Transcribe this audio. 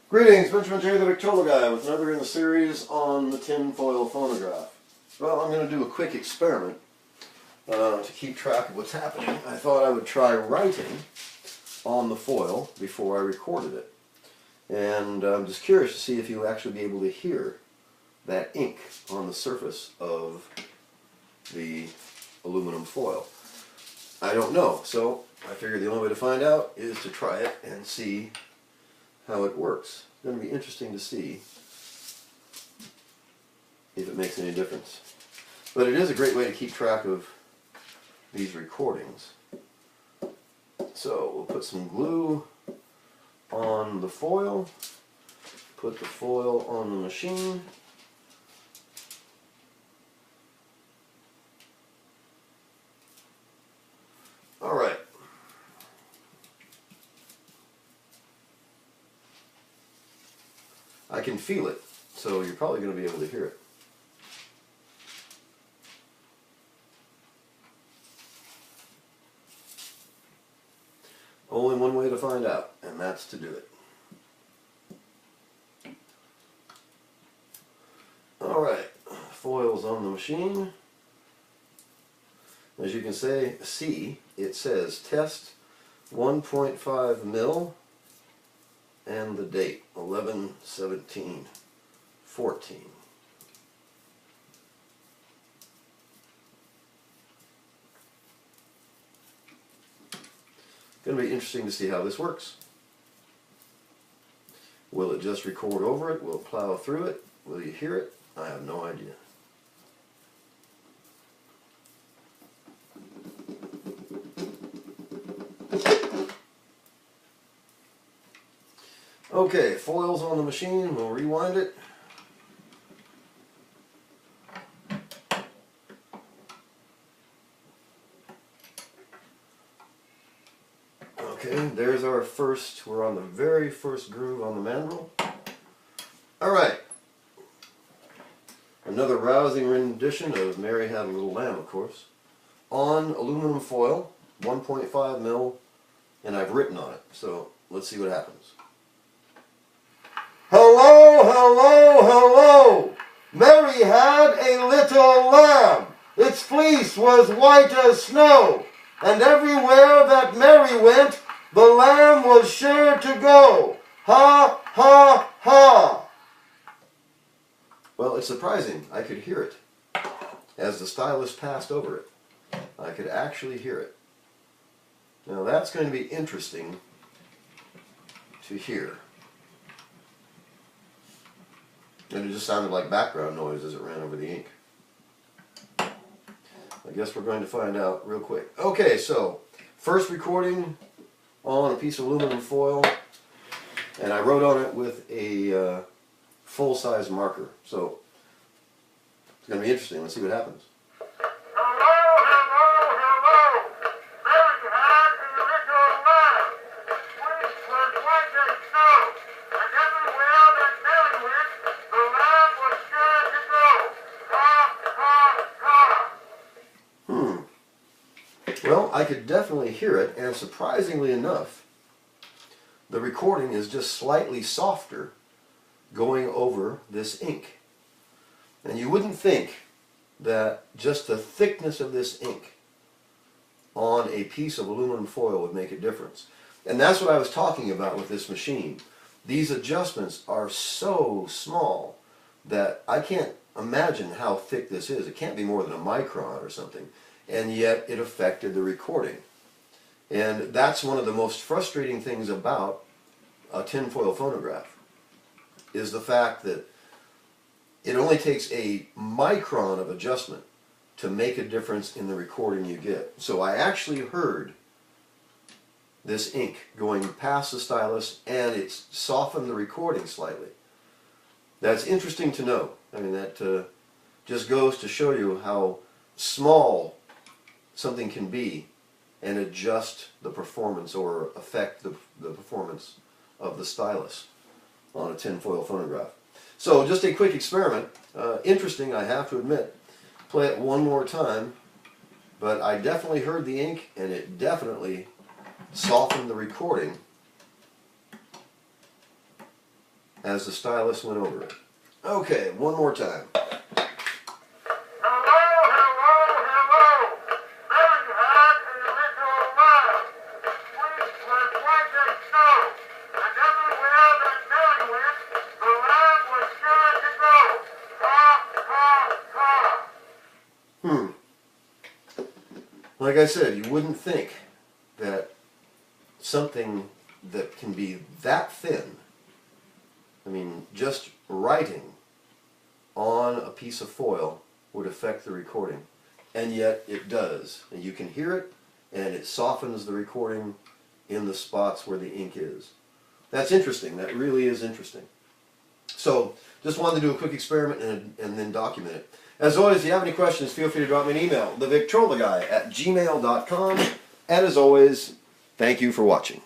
Greetings, Benjamin J. the Victrola Guy with another in the series on the tinfoil phonograph. Well, I'm going to do a quick experiment to keep track of what's happening. I thought I would try writing on the foil before I recorded it. And I'm just curious to see if you'll actually be able to hear that ink on the surface of the aluminum foil. I don't know, so I figured the only way to find out is to try it and see how it works. It's going to be interesting to see if it makes any difference. But it is a great way to keep track of these recordings. So we'll put some glue on the foil, put the foil on the machine, alright. I can feel it, so you're probably going to be able to hear it. Only one way to find out, and that's to do it. Alright, foil's on the machine. As you can see, it says test 1.5 mil and the date 11/17/14. Going to be interesting to see how this works. Will it just record over it? Will it plow through it? Will you hear it? I have no idea. Okay, foil's on the machine. We'll rewind it. Okay, there's our first, we're on the very first groove on the mandrel. Alright. Another rousing rendition of Mary Had a Little Lamb, of course. On aluminum foil, 1.5 mil, and I've written on it. So let's see what happens. Hello, hello, hello! Mary had a little lamb. Its fleece was white as snow, and everywhere that Mary went, the lamb was sure to go. Ha, ha, ha! Well, it's surprising. I could hear it. As the stylus passed over it, I could actually hear it. Now that's going to be interesting to hear. And it just sounded like background noise as it ran over the ink. I guess we're going to find out real quick. Okay, so first recording on a piece of aluminum foil, and I wrote on it with a full-size marker. So it's going to be interesting. Let's see what happens. Well, I could definitely hear it, and surprisingly enough, the recording is just slightly softer going over this ink. And you wouldn't think that just the thickness of this ink on a piece of aluminum foil would make a difference. And that's what I was talking about with this machine. These adjustments are so small that I can't imagine how thick this is. It can't be more than a micron or something. And yet it affected the recording. And that's one of the most frustrating things about a tinfoil phonograph, is the fact that it only takes a micron of adjustment to make a difference in the recording you get. So I actually heard this ink going past the stylus, and it's softened the recording slightly. That's interesting to know. I mean, that just goes to show you how small something can be and adjust the performance or affect the performance of the stylus on a tinfoil phonograph. So just a quick experiment. Interesting, I have to admit. Play it one more time, but I definitely heard the ink, and it definitely softened the recording as the stylus went over it. Okay, one more time. Like I said, you wouldn't think that something that can be that thin, I mean, just writing on a piece of foil would affect the recording. And yet it does. And you can hear it, and it softens the recording in the spots where the ink is. That's interesting. That really is interesting. So, just wanted to do a quick experiment and then document it. As always, if you have any questions, feel free to drop me an email, TheVictrolaGuy@gmail.com. And as always, thank you for watching.